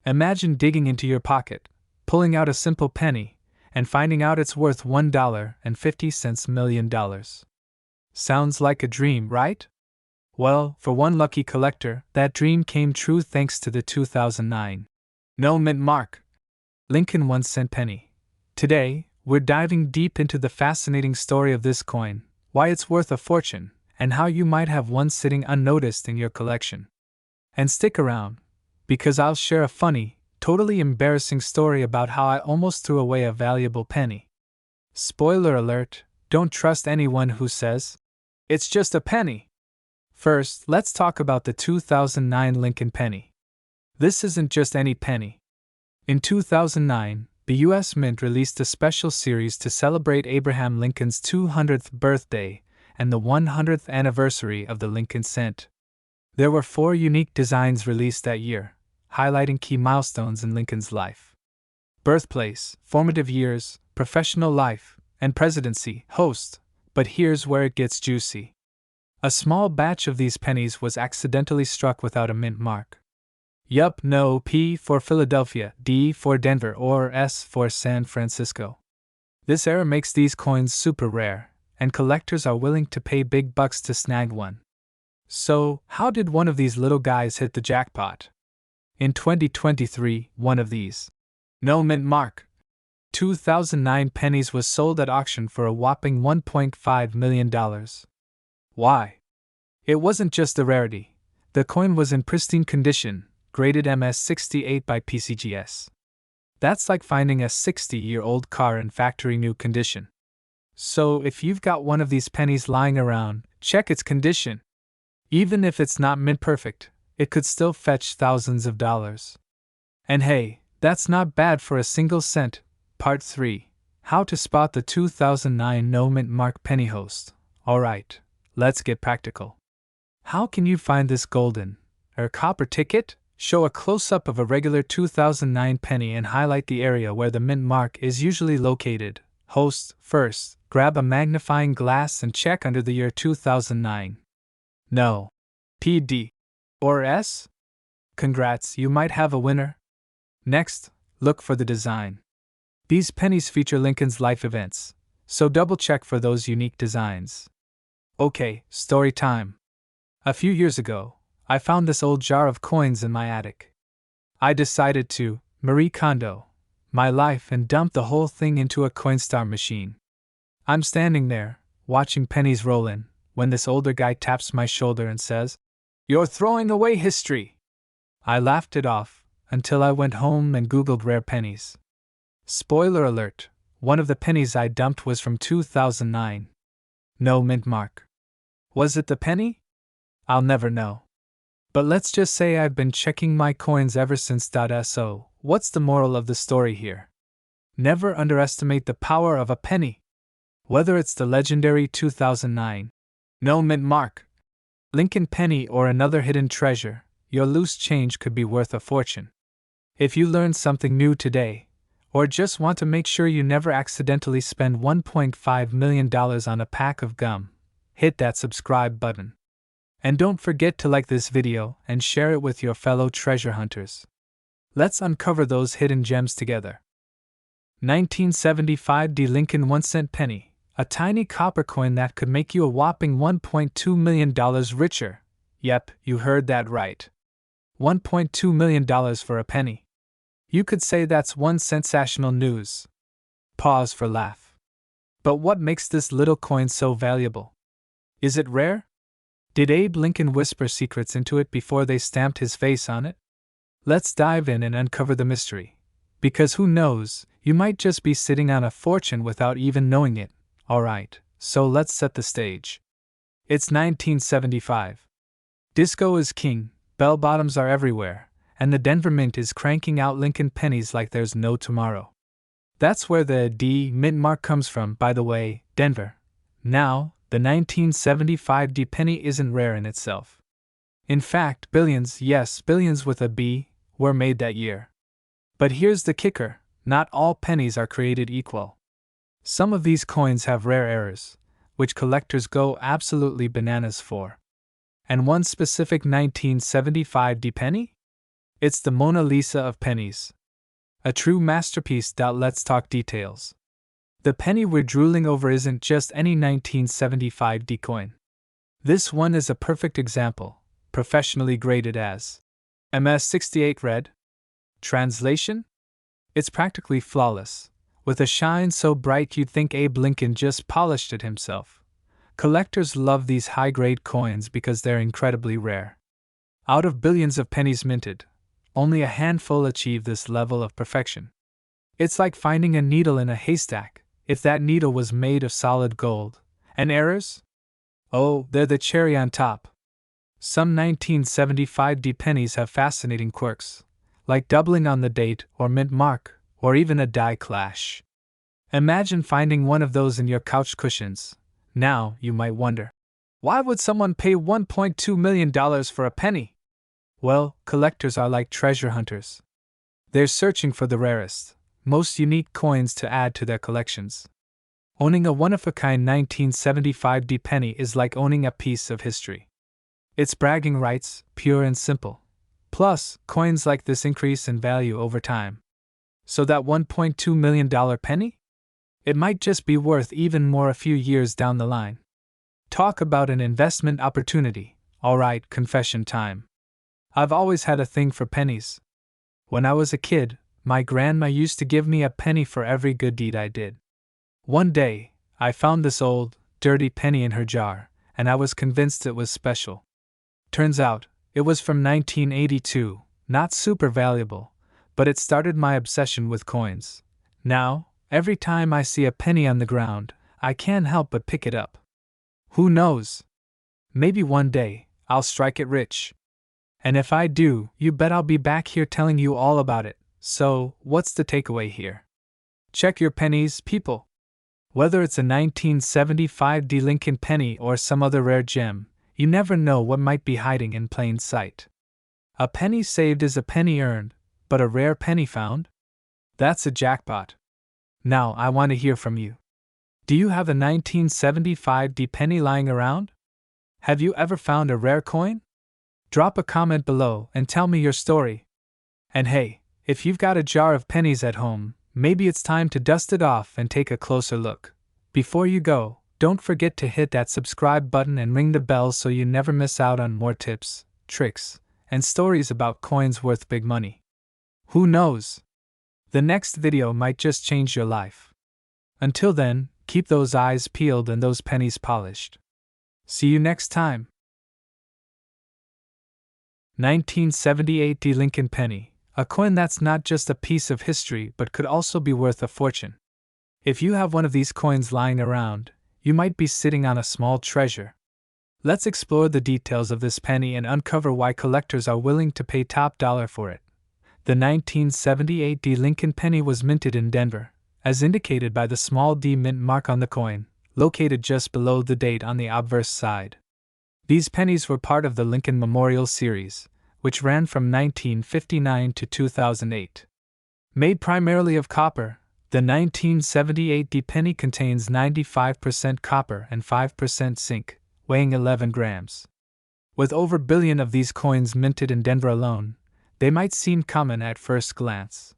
Imagine digging into your pocket, pulling out a simple penny, and finding out it's worth $1.50 million. Sounds like a dream, right? Well, for one lucky collector, that dream came true thanks to the 2009 No Mint Mark Lincoln 1-cent penny. Today, we're diving deep into the fascinating story of this coin, why it's worth a fortune, and how you might have one sitting unnoticed in your collection. And stick around, because I'll share a funny, totally embarrassing story about how I almost threw away a valuable penny. Spoiler alert, don't trust anyone who says, "It's just a penny." First, let's talk about the 2009 Lincoln penny. This isn't just any penny. In 2009, the U.S. Mint released a special series to celebrate Abraham Lincoln's 200th birthday and the 100th anniversary of the Lincoln cent. There were 4 unique designs released that year, highlighting key milestones in Lincoln's life: birthplace, formative years, professional life, and presidency, host. But here's where it gets juicy. A small batch of these pennies was accidentally struck without a mint mark. Yup, no P for Philadelphia, D for Denver, or S for San Francisco. This error makes these coins super rare, and collectors are willing to pay big bucks to snag one. So, how did one of these little guys hit the jackpot? In 2023, one of these No Mint Mark 2009 pennies was sold at auction for a whopping $1.5 million. Why? It wasn't just a rarity. The coin was in pristine condition, graded MS68 by PCGS. That's like finding a 60-year-old car in factory new condition. So if you've got one of these pennies lying around, check its condition. Even if it's not mint perfect, it could still fetch thousands of dollars. And hey, that's not bad for a single cent. Part 3. How to spot the 2009 No Mint Mark penny host. Alright, let's get practical. How can you find this golden, or copper ticket? Show a close-up of a regular 2009 penny and highlight the area where the mint mark is usually located. Host. First, grab a magnifying glass and check under the year 2009. No. P, D, or S? Congrats, you might have a winner. Next, look for the design. These pennies feature Lincoln's life events, so double-check for those unique designs. Okay, story time. A few years ago, I found this old jar of coins in my attic. I decided to Marie Kondo my life and dump the whole thing into a Coinstar machine. I'm standing there, watching pennies roll in, when this older guy taps my shoulder and says, "You're throwing away history." I laughed it off, until I went home and Googled rare pennies. Spoiler alert, one of the pennies I dumped was from 2009. No mint mark. Was it the penny? I'll never know. But let's just say I've been checking my coins ever since. So, what's the moral of the story here? Never underestimate the power of a penny. Whether it's the legendary 2009 No Mint Mark Lincoln penny or another hidden treasure, your loose change could be worth a fortune. If you learned something new today, or just want to make sure you never accidentally spend $1.5 million on a pack of gum, hit that subscribe button. And don't forget to like this video and share it with your fellow treasure hunters. Let's uncover those hidden gems together. 1975 D Lincoln 1-cent penny, a tiny copper coin that could make you a whopping $1.2 million richer. Yep, you heard that right. $1.2 million for a penny. You could say that's one sensational news. Pause for laugh. But what makes this little coin so valuable? Is it rare? Did Abe Lincoln whisper secrets into it before they stamped his face on it? Let's dive in and uncover the mystery. Because who knows, you might just be sitting on a fortune without even knowing it. Alright, so let's set the stage. It's 1975. Disco is king, bell-bottoms are everywhere, and the Denver Mint is cranking out Lincoln pennies like there's no tomorrow. That's where the D Mint mark comes from, by the way, Denver. Now, the 1975 D penny isn't rare in itself. In fact, billions, yes, billions with a B, were made that year. But here's the kicker, not all pennies are created equal. Some of these coins have rare errors, which collectors go absolutely bananas for. And one specific 1975 D penny? It's the Mona Lisa of pennies. A true masterpiece. Let's talk details. The penny we're drooling over isn't just any 1975 D coin. This one is a perfect example, professionally graded as MS68 red. Translation? It's practically flawless, with a shine so bright you'd think Abe Lincoln just polished it himself. Collectors love these high-grade coins because they're incredibly rare. Out of billions of pennies minted, only a handful achieve this level of perfection. It's like finding a needle in a haystack, if that needle was made of solid gold. And errors? Oh, they're the cherry on top. Some 1975 D pennies have fascinating quirks, like doubling on the date or mint mark, or even a die clash. Imagine finding one of those in your couch cushions. Now, you might wonder, why would someone pay $1.2 million for a penny? Well, collectors are like treasure hunters. They're searching for the rarest, most unique coins to add to their collections. Owning a one-of-a-kind 1975 D penny is like owning a piece of history. It's bragging rights, pure and simple. Plus, coins like this increase in value over time. So that $1.2 million penny? It might just be worth even more a few years down the line. Talk about an investment opportunity. Alright, confession time. I've always had a thing for pennies. When I was a kid, my grandma used to give me a penny for every good deed I did. One day, I found this old, dirty penny in her jar, and I was convinced it was special. Turns out, it was from 1982, not super valuable, but it started my obsession with coins. Now, every time I see a penny on the ground, I can't help but pick it up. Who knows? Maybe one day, I'll strike it rich. And if I do, you bet I'll be back here telling you all about it. So, what's the takeaway here? Check your pennies, people. Whether it's a 1975 D Lincoln penny or some other rare gem, you never know what might be hiding in plain sight. A penny saved is a penny earned, but a rare penny found? That's a jackpot. Now I want to hear from you. Do you have a 1975 D penny lying around? Have you ever found a rare coin? Drop a comment below and tell me your story. And hey, if you've got a jar of pennies at home, maybe it's time to dust it off and take a closer look. Before you go, don't forget to hit that subscribe button and ring the bell so you never miss out on more tips, tricks, and stories about coins worth big money. Who knows? The next video might just change your life. Until then, keep those eyes peeled and those pennies polished. See you next time. 1978 D Lincoln penny, a coin that's not just a piece of history but could also be worth a fortune. If you have one of these coins lying around, you might be sitting on a small treasure. Let's explore the details of this penny and uncover why collectors are willing to pay top dollar for it. The 1978 D Lincoln penny was minted in Denver, as indicated by the small D mint mark on the coin, located just below the date on the obverse side. These pennies were part of the Lincoln Memorial Series, which ran from 1959 to 2008. Made primarily of copper, the 1978 D penny contains 95% copper and 5% zinc, weighing 11 grams. With over a billion of these coins minted in Denver alone, they might seem common at first glance.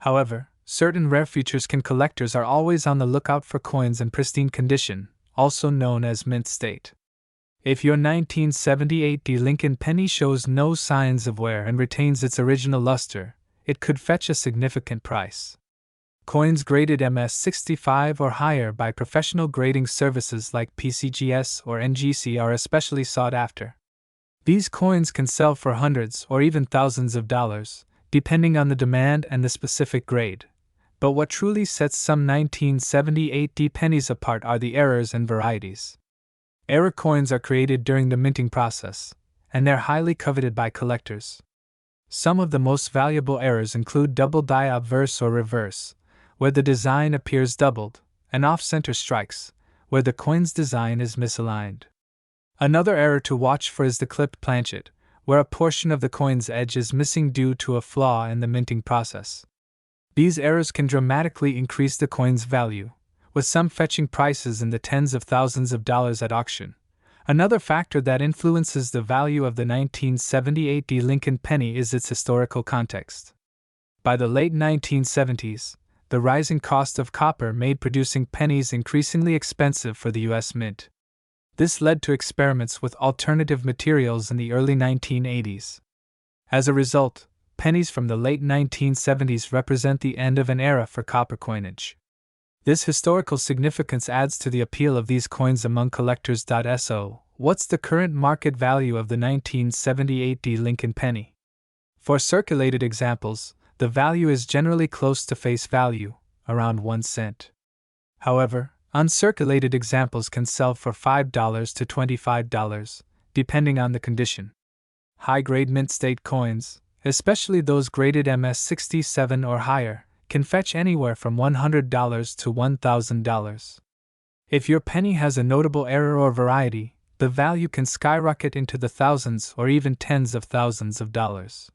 However, certain rare features can collectors are always on the lookout for coins in pristine condition, also known as mint state. If your 1978 D Lincoln penny shows no signs of wear and retains its original luster, it could fetch a significant price. Coins graded MS65 or higher by professional grading services like PCGS or NGC are especially sought after. These coins can sell for hundreds or even thousands of dollars, depending on the demand and the specific grade. But what truly sets some 1978 D pennies apart are the errors and varieties. Error coins are created during the minting process, and they're highly coveted by collectors. Some of the most valuable errors include double die obverse or reverse, where the design appears doubled, and off-center strikes, where the coin's design is misaligned. Another error to watch for is the clipped planchet, where a portion of the coin's edge is missing due to a flaw in the minting process. These errors can dramatically increase the coin's value, with some fetching prices in the tens of thousands of dollars at auction. Another factor that influences the value of the 1978 D. Lincoln penny is its historical context. By the late 1970s, the rising cost of copper made producing pennies increasingly expensive for the U.S. Mint. This led to experiments with alternative materials in the early 1980s. As a result, pennies from the late 1970s represent the end of an era for copper coinage. This historical significance adds to the appeal of these coins among collectors. So, what's the current market value of the 1978 D. Lincoln penny? For circulated examples, the value is generally close to face value, around 1 cent. However, uncirculated examples can sell for $5 to $25, depending on the condition. High-grade mint state coins, especially those graded MS-67 or higher, can fetch anywhere from $100 to $1,000. If your penny has a notable error or variety, the value can skyrocket into the thousands or even tens of thousands of dollars.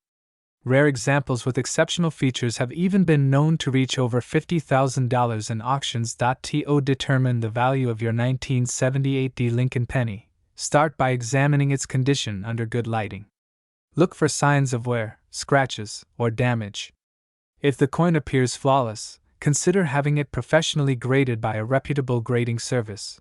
Rare examples with exceptional features have even been known to reach over $50,000 in auctions. To determine the value of your 1978 D. Lincoln penny, start by examining its condition under good lighting. Look for signs of wear, scratches, or damage. If the coin appears flawless, consider having it professionally graded by a reputable grading service.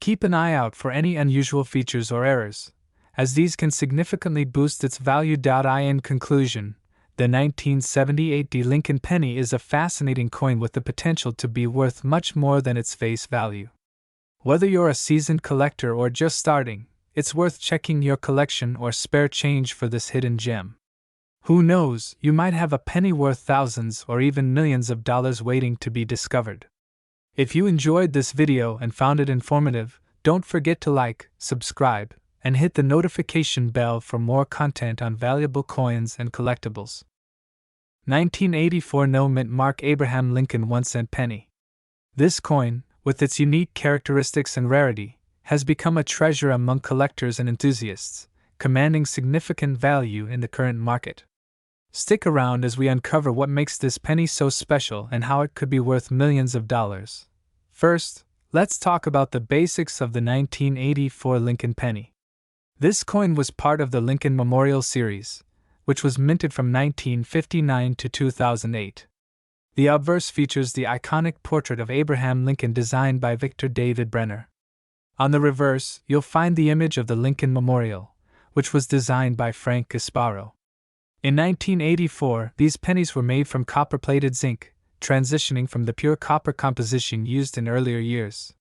Keep an eye out for any unusual features or errors, as these can significantly boost its value. In conclusion, the 1978 D. Lincoln penny is a fascinating coin with the potential to be worth much more than its face value. Whether you're a seasoned collector or just starting, it's worth checking your collection or spare change for this hidden gem. Who knows, you might have a penny worth thousands or even millions of dollars waiting to be discovered. If you enjoyed this video and found it informative, don't forget to like, subscribe, and hit the notification bell for more content on valuable coins and collectibles. 1984 No Mint Mark Abraham Lincoln 1-cent penny. This coin, with its unique characteristics and rarity, has become a treasure among collectors and enthusiasts, commanding significant value in the current market. Stick around as we uncover what makes this penny so special and how it could be worth millions of dollars. First, let's talk about the basics of the 1984 Lincoln penny. This coin was part of the Lincoln Memorial Series, which was minted from 1959 to 2008. The obverse features the iconic portrait of Abraham Lincoln designed by Victor David Brenner. On the reverse, you'll find the image of the Lincoln Memorial, which was designed by Frank Gasparo. In 1984, these pennies were made from copper-plated zinc, transitioning from the pure copper composition used in earlier years.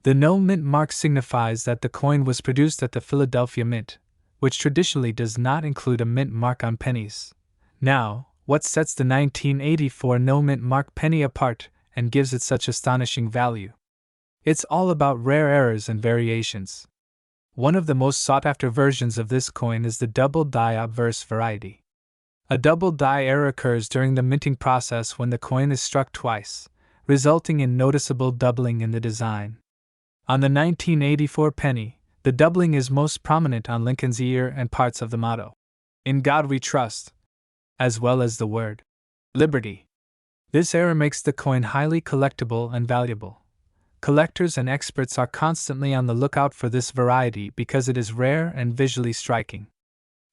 The no mint mark signifies that the coin was produced at the Philadelphia Mint, which traditionally does not include a mint mark on pennies. Now, what sets the 1984 no mint mark penny apart and gives it such astonishing value? It's all about rare errors and variations. One of the most sought-after versions of this coin is the double die obverse variety. A double die error occurs during the minting process when the coin is struck twice, resulting in noticeable doubling in the design. On the 1984 penny, the doubling is most prominent on Lincoln's ear and parts of the motto, "In God We Trust," as well as the word, "Liberty." This error makes the coin highly collectible and valuable. Collectors and experts are constantly on the lookout for this variety because it is rare and visually striking.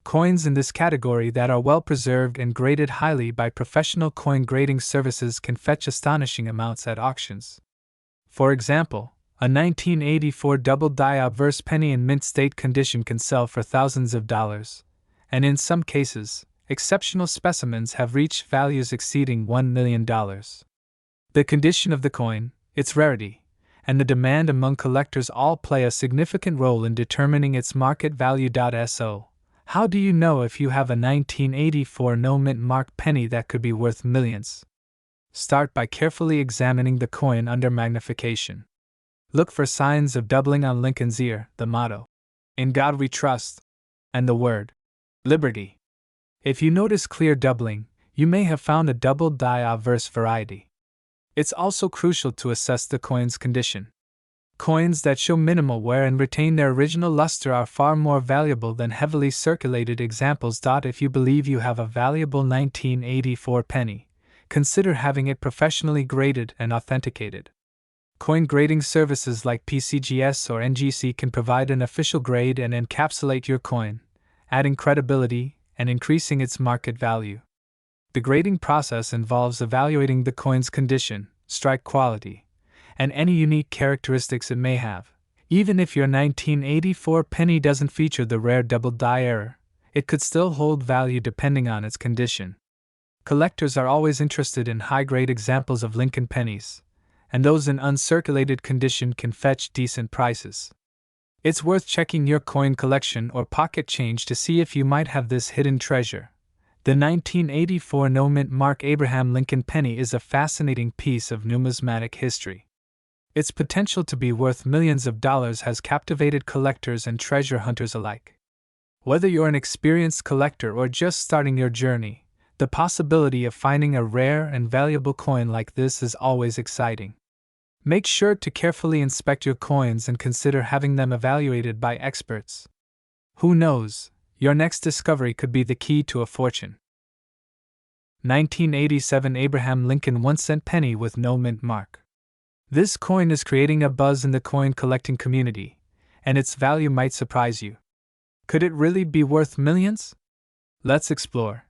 Coins in this category that are well preserved and graded highly by professional coin grading services can fetch astonishing amounts at auctions. For example, a 1984 double die obverse penny in mint state condition can sell for thousands of dollars, and in some cases, exceptional specimens have reached values exceeding $1 million. The condition of the coin, its rarity, and the demand among collectors all play a significant role in determining its market value. So, how do you know if you have a 1984 no mint mark penny that could be worth millions? Start by carefully examining the coin under magnification. Look for signs of doubling on Lincoln's ear, the motto, "In God We Trust," and the word, "Liberty." If you notice clear doubling, you may have found a double die obverse variety. It's also crucial to assess the coin's condition. Coins that show minimal wear and retain their original luster are far more valuable than heavily circulated examples. If you believe you have a valuable 1984 penny, consider having it professionally graded and authenticated. Coin grading services like PCGS or NGC can provide an official grade and encapsulate your coin, adding credibility and increasing its market value. The grading process involves evaluating the coin's condition, strike quality, and any unique characteristics it may have. Even if your 1984 penny doesn't feature the rare double die error, it could still hold value depending on its condition. Collectors are always interested in high-grade examples of Lincoln pennies, and those in uncirculated condition can fetch decent prices. It's worth checking your coin collection or pocket change to see if you might have this hidden treasure. The 1984 no-mint mark Abraham Lincoln penny is a fascinating piece of numismatic history. Its potential to be worth millions of dollars has captivated collectors and treasure hunters alike. Whether you're an experienced collector or just starting your journey, the possibility of finding a rare and valuable coin like this is always exciting. Make sure to carefully inspect your coins and consider having them evaluated by experts. Who knows, your next discovery could be the key to a fortune. 1987 Abraham Lincoln 1-cent penny with no mint mark. This coin is creating a buzz in the coin collecting community, and its value might surprise you. Could it really be worth millions? Let's explore.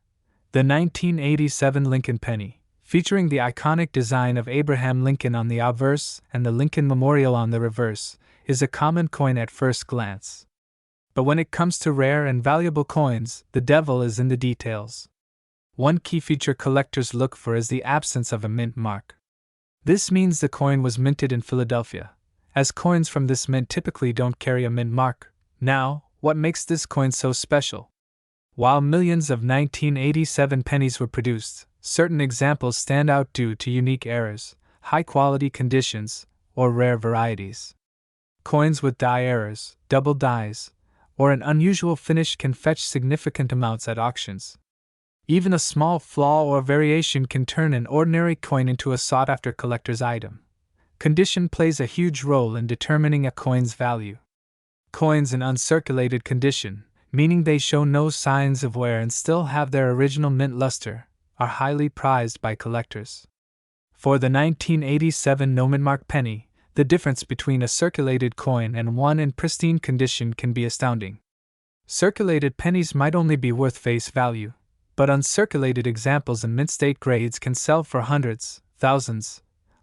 The 1987 Lincoln penny, featuring the iconic design of Abraham Lincoln on the obverse and the Lincoln Memorial on the reverse, is a common coin at first glance. But when it comes to rare and valuable coins, the devil is in the details. One key feature collectors look for is the absence of a mint mark. This means the coin was minted in Philadelphia, as coins from this mint typically don't carry a mint mark. Now, what makes this coin so special? While millions of 1987 pennies were produced, certain examples stand out due to unique errors, high-quality conditions, or rare varieties. Coins with die errors, double dies, or an unusual finish can fetch significant amounts at auctions. Even a small flaw or variation can turn an ordinary coin into a sought-after collector's item. Condition plays a huge role in determining a coin's value. Coins in uncirculated condition, meaning they show no signs of wear and still have their original mint luster, are highly prized by collectors. For the 1987 no-mint mark penny, the difference between a circulated coin and one in pristine condition can be astounding. Circulated pennies might only be worth face value, but uncirculated examples in mint-state grades can sell for hundreds, thousands,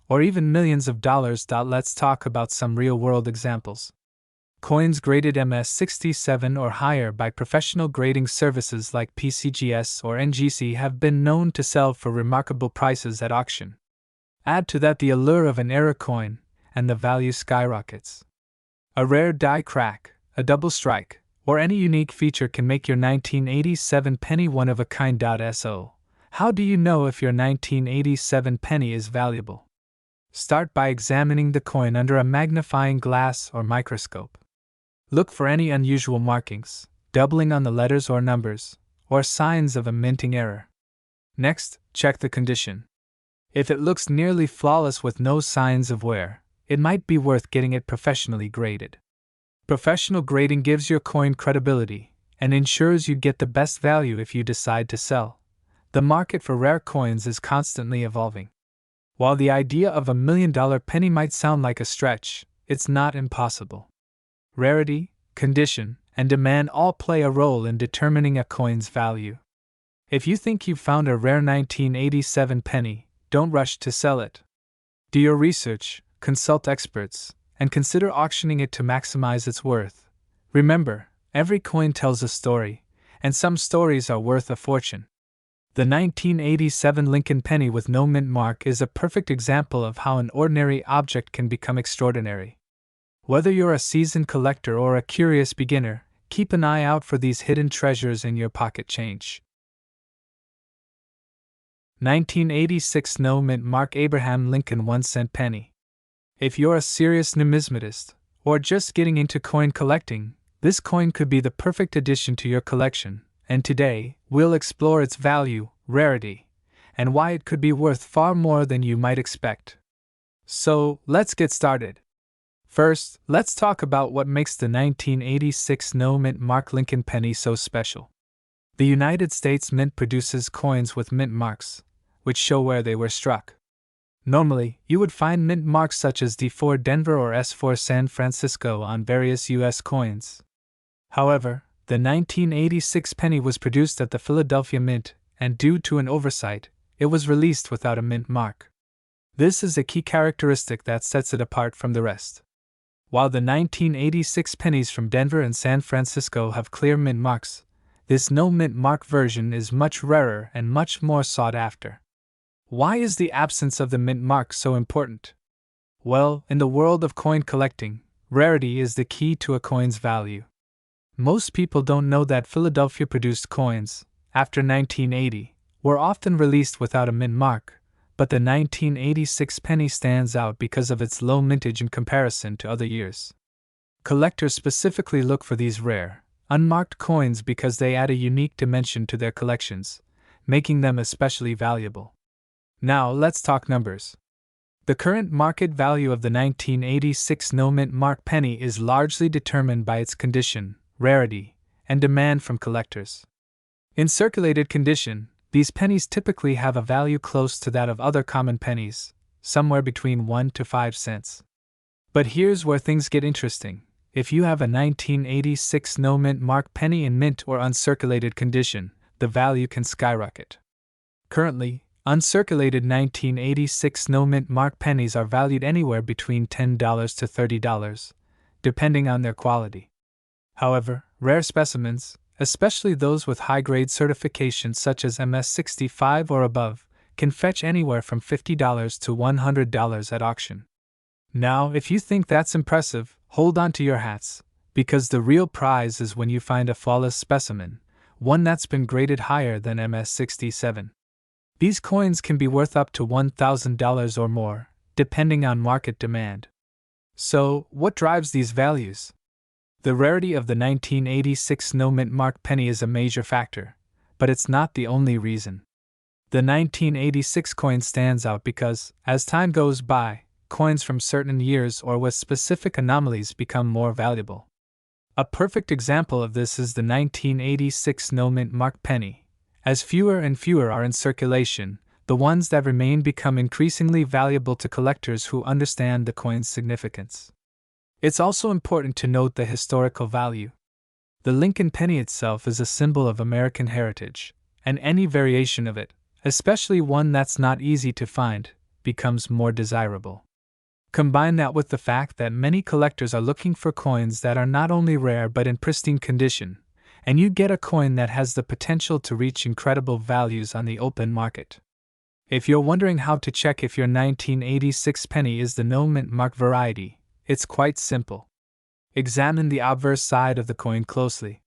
or even millions of dollars. Let's talk about some real-world examples. Coins graded MS67 or higher by professional grading services like PCGS or NGC have been known to sell for remarkable prices at auction. Add to that the allure of an error coin, and the value skyrockets. A rare die crack, a double strike, or any unique feature can make your 1987 penny one of a kind. So, how do you know if your 1987 penny is valuable? Start by examining the coin under a magnifying glass or microscope. Look for any unusual markings, doubling on the letters or numbers, or signs of a minting error. Next, check the condition. If it looks nearly flawless with no signs of wear, it might be worth getting it professionally graded. Professional grading gives your coin credibility and ensures you get the best value if you decide to sell. The market for rare coins is constantly evolving. While the idea of $1 million penny might sound like a stretch, it's not impossible. Rarity, condition, and demand all play a role in determining a coin's value. If you think you've found a rare 1987 penny, don't rush to sell it. Do your research, consult experts, and consider auctioning it to maximize its worth. Remember, every coin tells a story, and some stories are worth a fortune. The 1987 Lincoln penny with no mint mark is a perfect example of how an ordinary object can become extraordinary. Whether you're a seasoned collector or a curious beginner, keep an eye out for these hidden treasures in your pocket change. 1986 no mint mark Abraham Lincoln 1-cent penny. If you're a serious numismatist, or just getting into coin collecting, this coin could be the perfect addition to your collection, and today, we'll explore its value, rarity, and why it could be worth far more than you might expect. So, let's get started. First, let's talk about what makes the 1986 no mint mark Lincoln penny so special. The United States Mint produces coins with mint marks, which show where they were struck. Normally, you would find mint marks such as D4 Denver or S4 San Francisco on various U.S. coins. However, the 1986 penny was produced at the Philadelphia Mint, and due to an oversight, it was released without a mint mark. This is a key characteristic that sets it apart from the rest. While the 1986 pennies from Denver and San Francisco have clear mint marks, this no mint mark version is much rarer and much more sought after. Why is the absence of the mint mark so important? Well, in the world of coin collecting, rarity is the key to a coin's value. Most people don't know that Philadelphia produced coins, after 1980, were often released without a mint mark, but the 1986 penny stands out because of its low mintage in comparison to other years. Collectors specifically look for these rare, unmarked coins because they add a unique dimension to their collections, making them especially valuable. Now let's talk numbers. The current market value of the 1986 no mint mark penny is largely determined by its condition, rarity, and demand from collectors. In circulated condition, these pennies typically have a value close to that of other common pennies, somewhere between 1 to 5 cents. But here's where things get interesting. If you have a 1986 no mint mark penny in mint or uncirculated condition, the value can skyrocket. Currently, uncirculated 1986 no mint mark pennies are valued anywhere between $10 to $30, depending on their quality. However, rare specimens, especially those with high-grade certifications such as MS65 or above, can fetch anywhere from $50 to $100 at auction. Now, if you think that's impressive, hold on to your hats, because the real prize is when you find a flawless specimen, one that's been graded higher than MS67. These coins can be worth up to $1,000 or more, depending on market demand. So, what drives these values? The rarity of the 1986 no mint mark penny is a major factor, but it's not the only reason. The 1986 coin stands out because, as time goes by, coins from certain years or with specific anomalies become more valuable. A perfect example of this is the 1986 no mint mark penny. As fewer and fewer are in circulation, the ones that remain become increasingly valuable to collectors who understand the coin's significance. It's also important to note the historical value. The Lincoln penny itself is a symbol of American heritage, and any variation of it, especially one that's not easy to find, becomes more desirable. Combine that with the fact that many collectors are looking for coins that are not only rare but in pristine condition, and you get a coin that has the potential to reach incredible values on the open market. If you're wondering how to check if your 1986 penny is the no mint mark variety, it's quite simple. Examine the obverse side of the coin closely.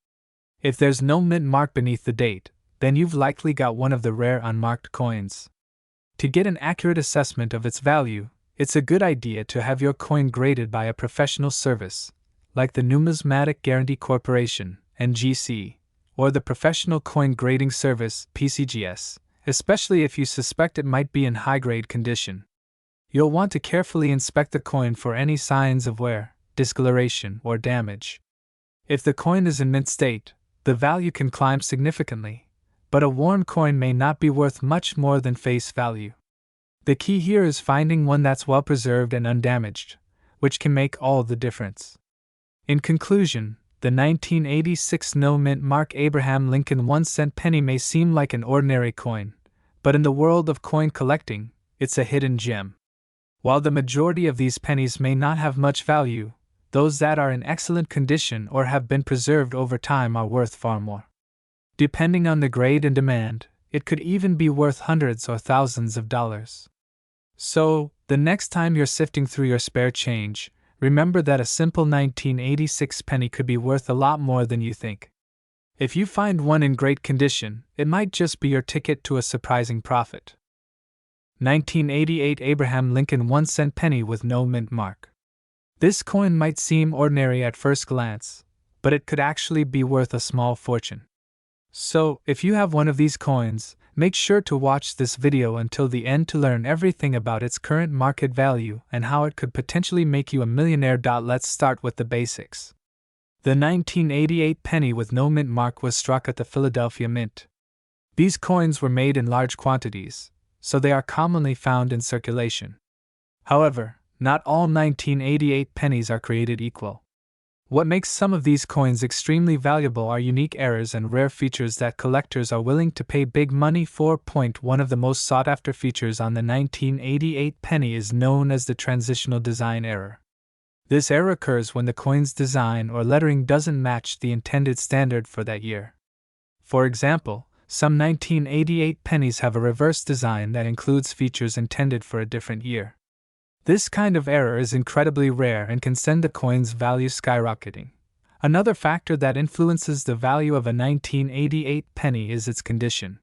If there's no mint mark beneath the date, then you've likely got one of the rare unmarked coins. To get an accurate assessment of its value, it's a good idea to have your coin graded by a professional service, like the Numismatic Guarantee Corporation, NGC, or the Professional Coin Grading Service, PCGS, especially if you suspect it might be in high-grade condition. You'll want to carefully inspect the coin for any signs of wear, discoloration, or damage. If the coin is in mint state, the value can climb significantly, but a worn coin may not be worth much more than face value. The key here is finding one that's well preserved and undamaged, which can make all the difference. In conclusion, the 1986 no mint mark Abraham Lincoln 1-cent penny may seem like an ordinary coin, but in the world of coin collecting, it's a hidden gem. While the majority of these pennies may not have much value, those that are in excellent condition or have been preserved over time are worth far more. Depending on the grade and demand, it could even be worth hundreds or thousands of dollars. So, the next time you're sifting through your spare change, remember that a simple 1986 penny could be worth a lot more than you think. If you find one in great condition, it might just be your ticket to a surprising profit. 1988 Abraham Lincoln 1-cent penny with no mint mark. This coin might seem ordinary at first glance, but it could actually be worth a small fortune. So, if you have one of these coins, make sure to watch this video until the end to learn everything about its current market value and how it could potentially make you a millionaire. Let's start with the basics. The 1988 penny with no mint mark was struck at the Philadelphia Mint. These coins were made in large quantities, so they are commonly found in circulation. However, not all 1988 pennies are created equal. What makes some of these coins extremely valuable are unique errors and rare features that collectors are willing to pay big money for. One of the most sought-after features on the 1988 penny is known as the transitional design error. This error occurs when the coin's design or lettering doesn't match the intended standard for that year. For example, some 1988 pennies have a reverse design that includes features intended for a different year. This kind of error is incredibly rare and can send the coin's value skyrocketing. Another factor that influences the value of a 1988 penny is its condition.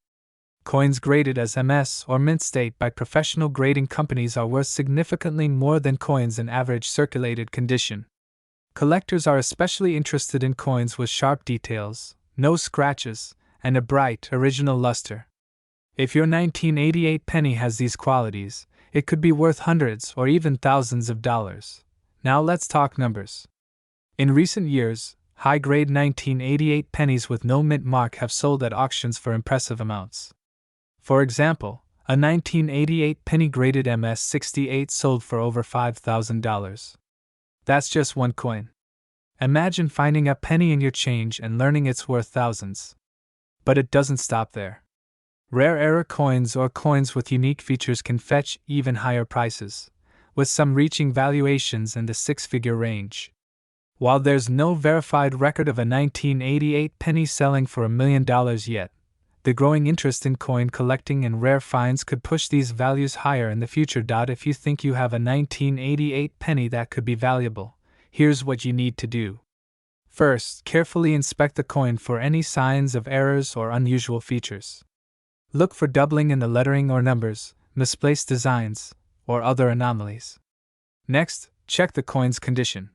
Coins graded as MS or mint state by professional grading companies are worth significantly more than coins in average circulated condition. Collectors are especially interested in coins with sharp details, no scratches, and a bright, original luster. If your 1988 penny has these qualities, it could be worth hundreds or even thousands of dollars. Now let's talk numbers. In recent years, high-grade 1988 pennies with no mint mark have sold at auctions for impressive amounts. For example, a 1988 penny graded MS-68 sold for over $5,000. That's just one coin. Imagine finding a penny in your change and learning it's worth thousands. But it doesn't stop there. Rare error coins or coins with unique features can fetch even higher prices, with some reaching valuations in the six-figure range. While there's no verified record of a 1988 penny selling for $1 million yet, the growing interest in coin collecting and rare finds could push these values higher in the future. If you think you have a 1988 penny that could be valuable, here's what you need to do. First, carefully inspect the coin for any signs of errors or unusual features. Look for doubling in the lettering or numbers, misplaced designs, or other anomalies. Next, check the coin's condition.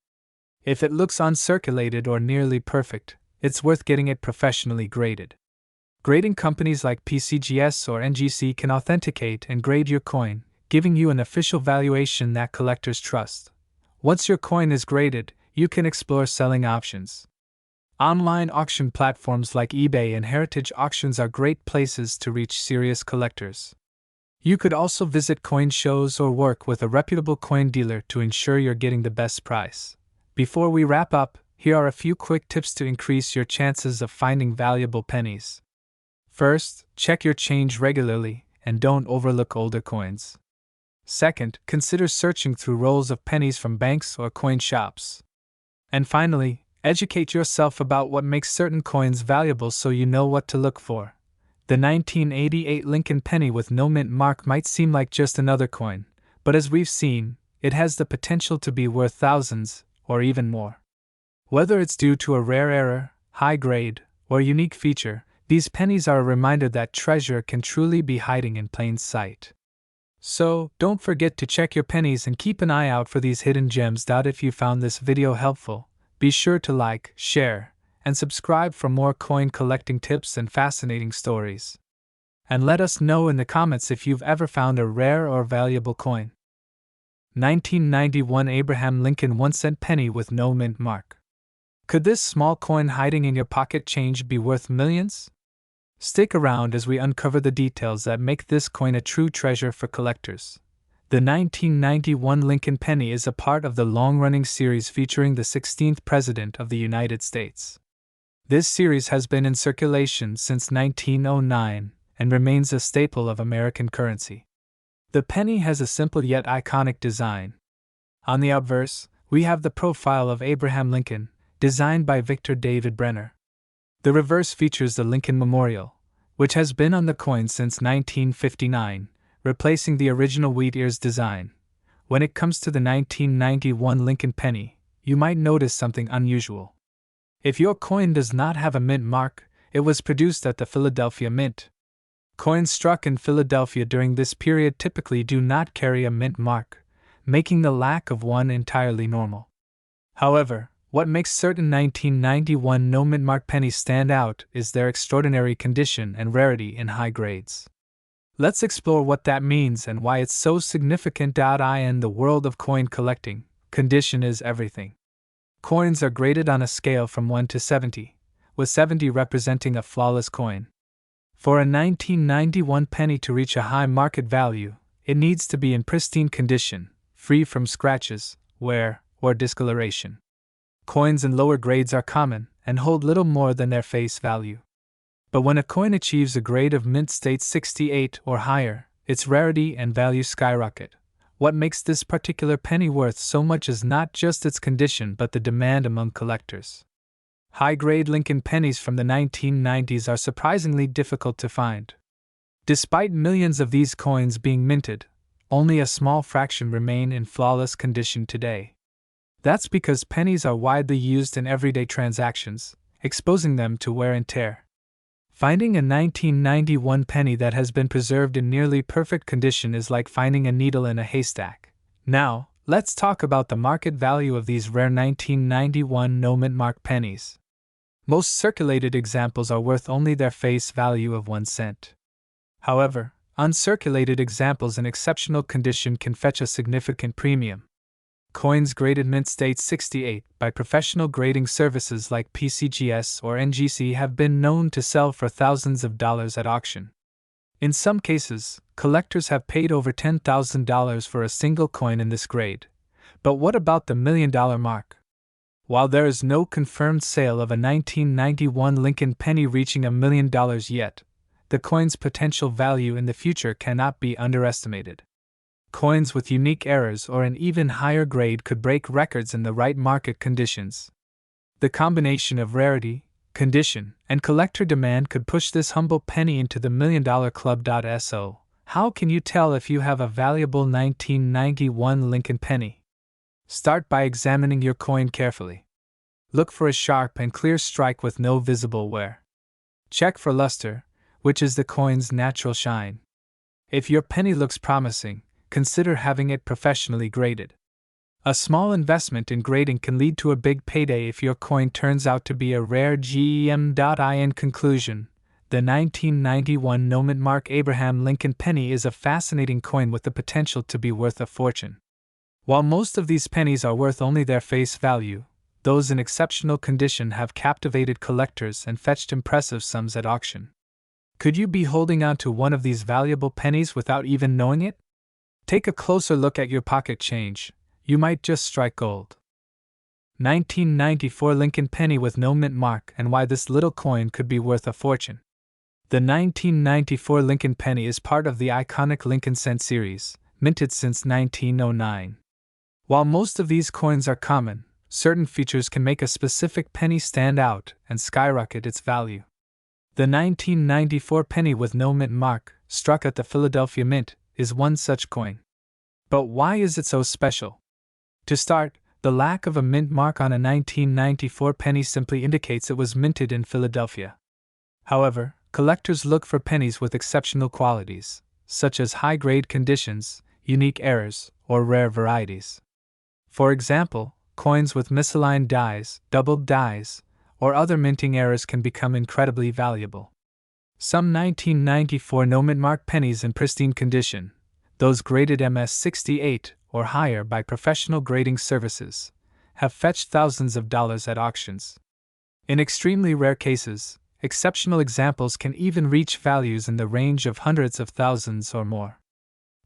If it looks uncirculated or nearly perfect, it's worth getting it professionally graded. Grading companies like PCGS or NGC can authenticate and grade your coin, giving you an official valuation that collectors trust. Once your coin is graded, you can explore selling options. Online auction platforms like eBay and Heritage Auctions are great places to reach serious collectors. You could also visit coin shows or work with a reputable coin dealer to ensure you're getting the best price. Before we wrap up, here are a few quick tips to increase your chances of finding valuable pennies. First, check your change regularly and don't overlook older coins. Second, consider searching through rolls of pennies from banks or coin shops. And finally, educate yourself about what makes certain coins valuable so you know what to look for. The 1988 Lincoln penny with no mint mark might seem like just another coin, but as we've seen, it has the potential to be worth thousands, or even more. Whether it's due to a rare error, high grade, or unique feature, these pennies are a reminder that treasure can truly be hiding in plain sight. So, don't forget to check your pennies and keep an eye out for these hidden gems. If you found this video helpful, be sure to like, share, and subscribe for more coin collecting tips and fascinating stories. And let us know in the comments if you've ever found a rare or valuable coin. 1991 Abraham Lincoln 1-cent penny with no mint mark. Could this small coin hiding in your pocket change be worth millions? Stick around as we uncover the details that make this coin a true treasure for collectors. The 1991 Lincoln penny is a part of the long-running series featuring the 16th President of the United States. This series has been in circulation since 1909 and remains a staple of American currency. The penny has a simple yet iconic design. On the obverse, we have the profile of Abraham Lincoln, designed by Victor David Brenner. The reverse features the Lincoln Memorial, which has been on the coin since 1959, replacing the original wheat ears design. When it comes to the 1991 Lincoln penny, you might notice something unusual. If your coin does not have a mint mark, it was produced at the Philadelphia Mint. Coins struck in Philadelphia during this period typically do not carry a mint mark, making the lack of one entirely normal. However, what makes certain 1991 no mint mark pennies stand out is their extraordinary condition and rarity in high grades. Let's explore what that means and why it's so significant. In the world of coin collecting, condition is everything. Coins are graded on a scale from 1 to 70, with 70 representing a flawless coin. For a 1991 penny to reach a high market value, it needs to be in pristine condition, free from scratches, wear, or discoloration. Coins in lower grades are common and hold little more than their face value. But when a coin achieves a grade of mint state 68 or higher, its rarity and value skyrocket. What makes this particular penny worth so much is not just its condition but the demand among collectors. High-grade Lincoln pennies from the 1990s are surprisingly difficult to find. Despite millions of these coins being minted, only a small fraction remain in flawless condition today. That's because pennies are widely used in everyday transactions, exposing them to wear and tear. Finding a 1991 penny that has been preserved in nearly perfect condition is like finding a needle in a haystack. Now, let's talk about the market value of these rare 1991 no-mint mark pennies. Most circulated examples are worth only their face value of 1 cent. However, uncirculated examples in exceptional condition can fetch a significant premium. Coins graded mint state 68 by professional grading services like PCGS or NGC have been known to sell for thousands of dollars at auction. In some cases, collectors have paid over $10,000 for a single coin in this grade. But what about the $1 million mark? While there is no confirmed sale of a 1991 Lincoln penny reaching $1 million yet, the coin's potential value in the future cannot be underestimated. Coins with unique errors or an even higher grade could break records in the right market conditions. The combination of rarity, condition, and collector demand could push this humble penny into the $1 million club. So, how can you tell if you have a valuable 1991 Lincoln penny? Start by examining your coin carefully. Look for a sharp and clear strike with no visible wear. Check for luster, which is the coin's natural shine. If your penny looks promising, consider having it professionally graded. A small investment in grading can lead to a big payday if your coin turns out to be a rare gem. In conclusion, the 1991 no-mint mark Abraham Lincoln penny is a fascinating coin with the potential to be worth a fortune. While most of these pennies are worth only their face value, those in exceptional condition have captivated collectors and fetched impressive sums at auction. Could you be holding on to one of these valuable pennies without even knowing it? Take a closer look at your pocket change. You might just strike gold. 1994 Lincoln penny with no mint mark and why this little coin could be worth a fortune. The 1994 Lincoln penny is part of the iconic Lincoln cent series, minted since 1909. While most of these coins are common, certain features can make a specific penny stand out and skyrocket its value. The 1994 penny with no mint mark, struck at the Philadelphia Mint, is one such coin. But why is it so special? To start, the lack of a mint mark on a 1994 penny simply indicates it was minted in Philadelphia. However, collectors look for pennies with exceptional qualities, such as high-grade conditions, unique errors, or rare varieties. For example, coins with misaligned dies, doubled dies, or other minting errors can become incredibly valuable. Some 1994 no-mint mark pennies in pristine condition, those graded MS-68 or higher by professional grading services, have fetched thousands of dollars at auctions. In extremely rare cases, exceptional examples can even reach values in the range of hundreds of thousands or more.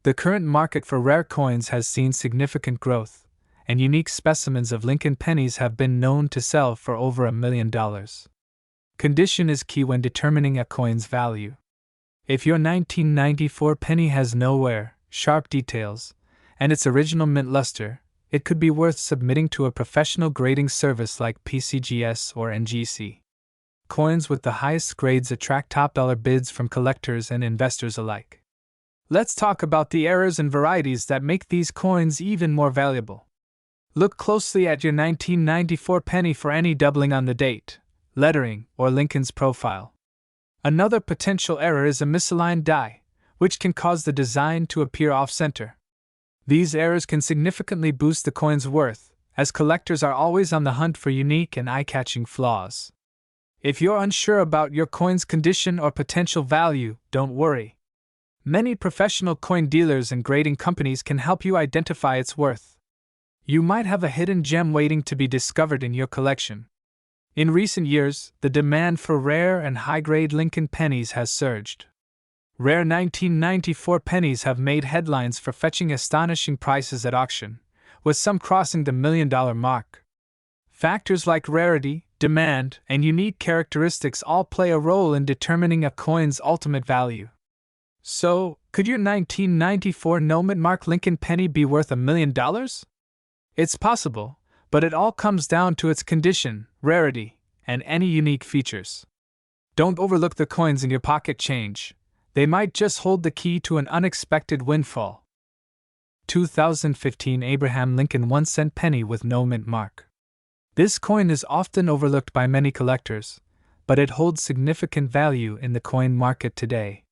The current market for rare coins has seen significant growth, and unique specimens of Lincoln pennies have been known to sell for over $1 million. Condition is key when determining a coin's value. If your 1994 penny has no wear, sharp details, and its original mint luster, it could be worth submitting to a professional grading service like PCGS or NGC. Coins with the highest grades attract top-dollar bids from collectors and investors alike. Let's talk about the errors and varieties that make these coins even more valuable. Look closely at your 1994 penny for any doubling on the date, lettering, or Lincoln's profile. Another potential error is a misaligned die, which can cause the design to appear off-center. These errors can significantly boost the coin's worth, as collectors are always on the hunt for unique and eye-catching flaws. If you're unsure about your coin's condition or potential value, don't worry. Many professional coin dealers and grading companies can help you identify its worth. You might have a hidden gem waiting to be discovered in your collection. In recent years, the demand for rare and high-grade Lincoln pennies has surged. Rare 1994 pennies have made headlines for fetching astonishing prices at auction, with some crossing the $1 million mark. Factors like rarity, demand, and unique characteristics all play a role in determining a coin's ultimate value. So, could your 1994 no-mint mark Lincoln penny be worth $1 million? It's possible, but it all comes down to its condition, rarity, and any unique features. Don't overlook the coins in your pocket change. They might just hold the key to an unexpected windfall. 2015 Abraham Lincoln 1-cent penny with no mint mark. This coin is often overlooked by many collectors, but it holds significant value in the coin market today.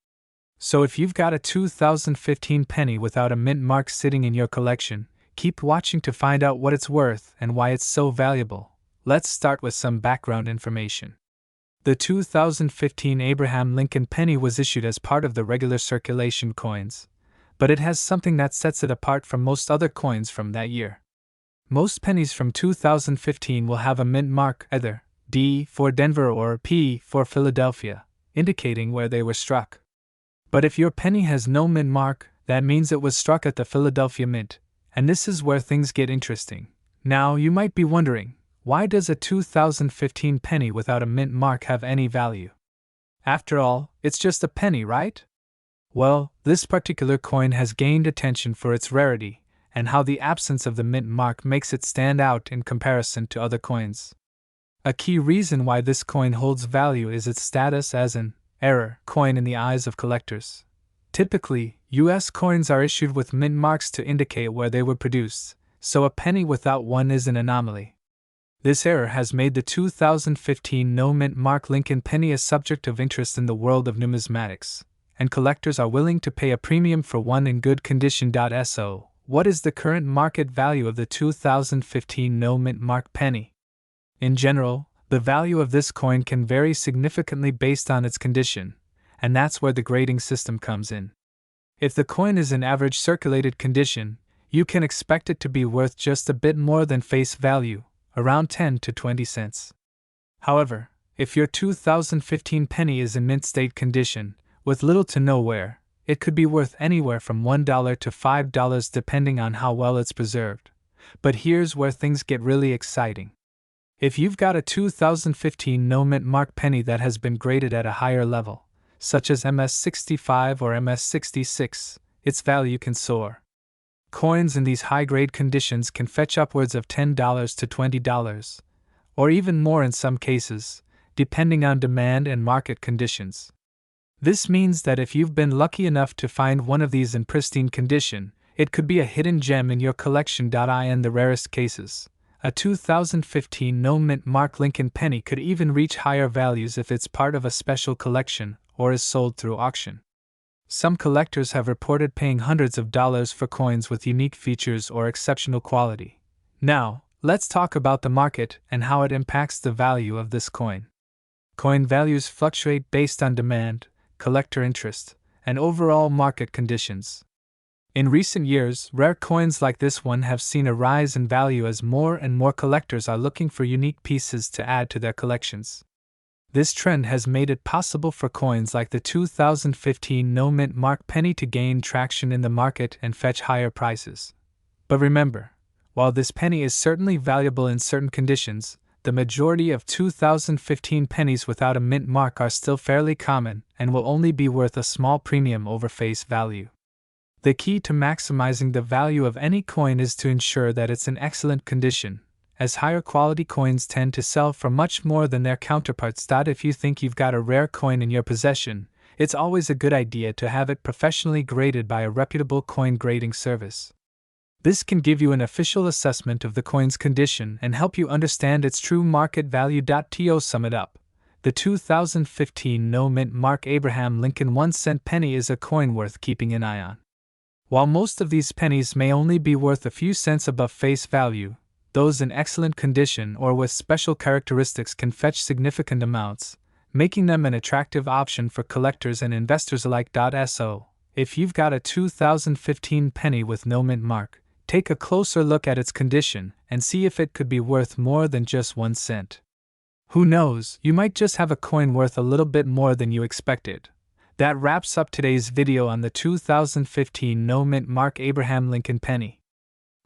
So if you've got a 2015 penny without a mint mark sitting in your collection, keep watching to find out what it's worth and why it's so valuable. Let's start with some background information. The 2015 Abraham Lincoln penny was issued as part of the regular circulation coins, but it has something that sets it apart from most other coins from that year. Most pennies from 2015 will have a mint mark, either D for Denver or P for Philadelphia, indicating where they were struck. But if your penny has no mint mark, that means it was struck at the Philadelphia Mint, and this is where things get interesting. Now, you might be wondering, why does a 2015 penny without a mint mark have any value? After all, it's just a penny, right? Well, this particular coin has gained attention for its rarity, and how the absence of the mint mark makes it stand out in comparison to other coins. A key reason why this coin holds value is its status as an error coin in the eyes of collectors. Typically, U.S. coins are issued with mint marks to indicate where they were produced, so a penny without one is an anomaly. This error has made the 2015 no-mint mark Lincoln penny a subject of interest in the world of numismatics, and collectors are willing to pay a premium for one in good condition. So, what is the current market value of the 2015 no-mint mark penny? In general, the value of this coin can vary significantly based on its condition, and that's where the grading system comes in. If the coin is in average circulated condition, you can expect it to be worth just a bit more than face value, around 10 to 20 cents. However, if your 2015 penny is in mint state condition, with little to no wear, it could be worth anywhere from $1 to $5 depending on how well it's preserved. But here's where things get really exciting. If you've got a 2015 no-mint mark penny that has been graded at a higher level, such as MS65 or MS66, its value can soar. Coins in these high-grade conditions can fetch upwards of $10 to $20, or even more in some cases, depending on demand and market conditions. This means that if you've been lucky enough to find one of these in pristine condition, it could be a hidden gem in your collection. In the rarest cases, a 2015 no-mint mark Lincoln penny could even reach higher values if it's part of a special collection or is sold through auction. Some collectors have reported paying hundreds of dollars for coins with unique features or exceptional quality. Now, let's talk about the market and how it impacts the value of this coin. Coin values fluctuate based on demand, collector interest, and overall market conditions. In recent years, rare coins like this one have seen a rise in value as more and more collectors are looking for unique pieces to add to their collections. This trend has made it possible for coins like the 2015 no-mint mark penny to gain traction in the market and fetch higher prices. But remember, while this penny is certainly valuable in certain conditions, the majority of 2015 pennies without a mint mark are still fairly common and will only be worth a small premium over face value. The key to maximizing the value of any coin is to ensure that it's in excellent condition, as higher quality coins tend to sell for much more than their counterparts. If you think you've got a rare coin in your possession, it's always a good idea to have it professionally graded by a reputable coin grading service. This can give you an official assessment of the coin's condition and help you understand its true market value. To sum it up, the 2015 no-mint mark Abraham Lincoln 1-cent penny is a coin worth keeping an eye on. While most of these pennies may only be worth a few cents above face value, those in excellent condition or with special characteristics can fetch significant amounts, making them an attractive option for collectors and investors alike. So, if you've got a 2015 penny with no mint mark, take a closer look at its condition and see if it could be worth more than just 1 cent. Who knows, you might just have a coin worth a little bit more than you expected. That wraps up today's video on the 2015 no-mint Mark Abraham Lincoln penny.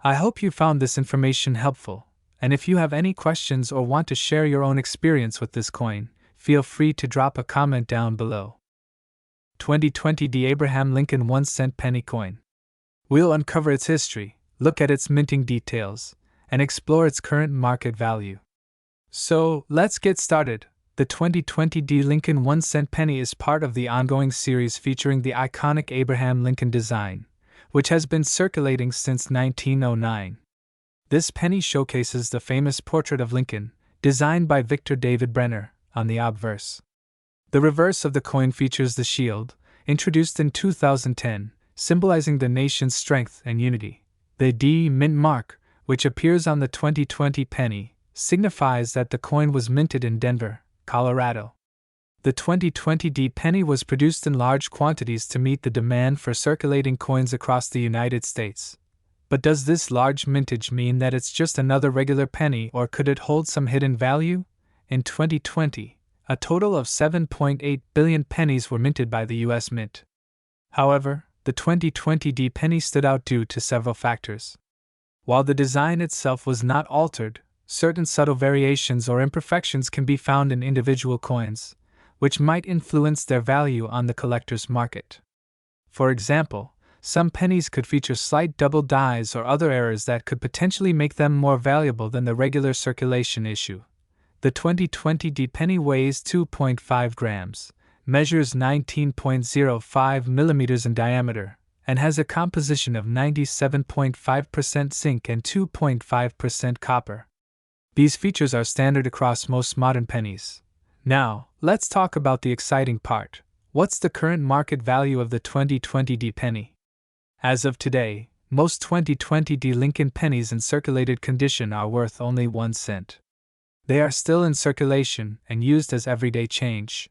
I hope you found this information helpful, and if you have any questions or want to share your own experience with this coin, feel free to drop a comment down below. 2020 The Abraham Lincoln 1-cent penny coin. We'll uncover its history, look at its minting details, and explore its current market value. So, let's get started. The 2020 D. Lincoln 1-cent penny is part of the ongoing series featuring the iconic Abraham Lincoln design, which has been circulating since 1909. This penny showcases the famous portrait of Lincoln, designed by Victor David Brenner, on the obverse. The reverse of the coin features the shield, introduced in 2010, symbolizing the nation's strength and unity. The D. mint mark, which appears on the 2020 penny, signifies that the coin was minted in Denver, Colorado. The 2020 D penny was produced in large quantities to meet the demand for circulating coins across the United States. But does this large mintage mean that it's just another regular penny, or could it hold some hidden value? In 2020, a total of 7.8 billion pennies were minted by the U.S. Mint. However, the 2020 D penny stood out due to several factors. While the design itself was not altered, certain subtle variations or imperfections can be found in individual coins, which might influence their value on the collector's market. For example, some pennies could feature slight double dies or other errors that could potentially make them more valuable than the regular circulation issue. The 2020 D penny weighs 2.5 grams, measures 19.05 millimeters in diameter, and has a composition of 97.5% zinc and 2.5% copper. These features are standard across most modern pennies. Now, let's talk about the exciting part. What's the current market value of the 2020 D penny? As of today, most 2020 D Lincoln pennies in circulated condition are worth only 1 cent. They are still in circulation and used as everyday change.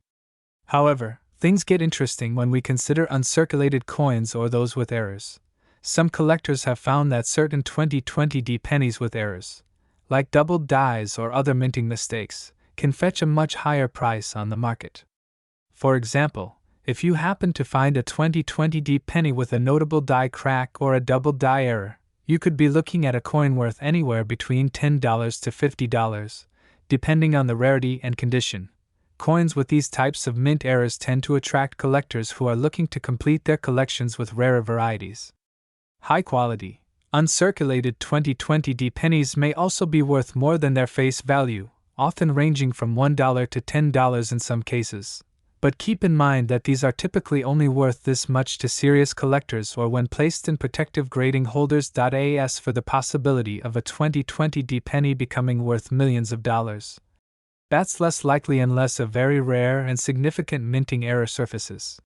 However, things get interesting when we consider uncirculated coins or those with errors. Some collectors have found that certain 2020 D pennies with errors, like double dies or other minting mistakes, can fetch a much higher price on the market. For example, if you happen to find a 2020 D penny with a notable die crack or a double die error, you could be looking at a coin worth anywhere between $10 to $50, depending on the rarity and condition. Coins with these types of mint errors tend to attract collectors who are looking to complete their collections with rarer varieties. High quality, uncirculated 2020 D pennies may also be worth more than their face value, often ranging from $1 to $10 in some cases. But keep in mind that these are typically only worth this much to serious collectors or when placed in protective grading holders. As for the possibility of a 2020 D penny becoming worth millions of dollars, that's less likely unless a very rare and significant minting error surfaces.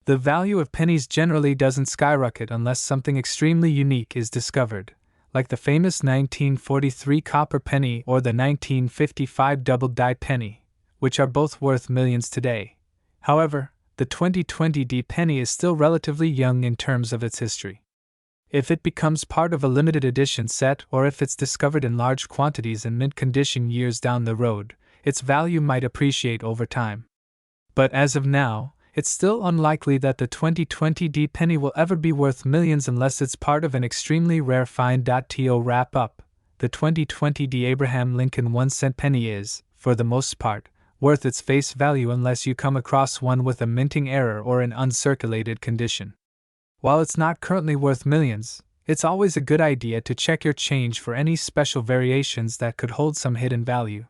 The value of pennies generally doesn't skyrocket unless something extremely unique is discovered, like the famous 1943 copper penny or the 1955 double-die penny, which are both worth millions today. However, the 2020 D penny is still relatively young in terms of its history. If it becomes part of a limited edition set or if it's discovered in large quantities in mint condition years down the road, its value might appreciate over time. But as of now, it's still unlikely that the 2020 D penny will ever be worth millions unless it's part of an extremely rare find. To wrap up, the 2020 D Abraham Lincoln 1-cent penny is, for the most part, worth its face value unless you come across one with a minting error or in uncirculated condition. While it's not currently worth millions, it's always a good idea to check your change for any special variations that could hold some hidden value.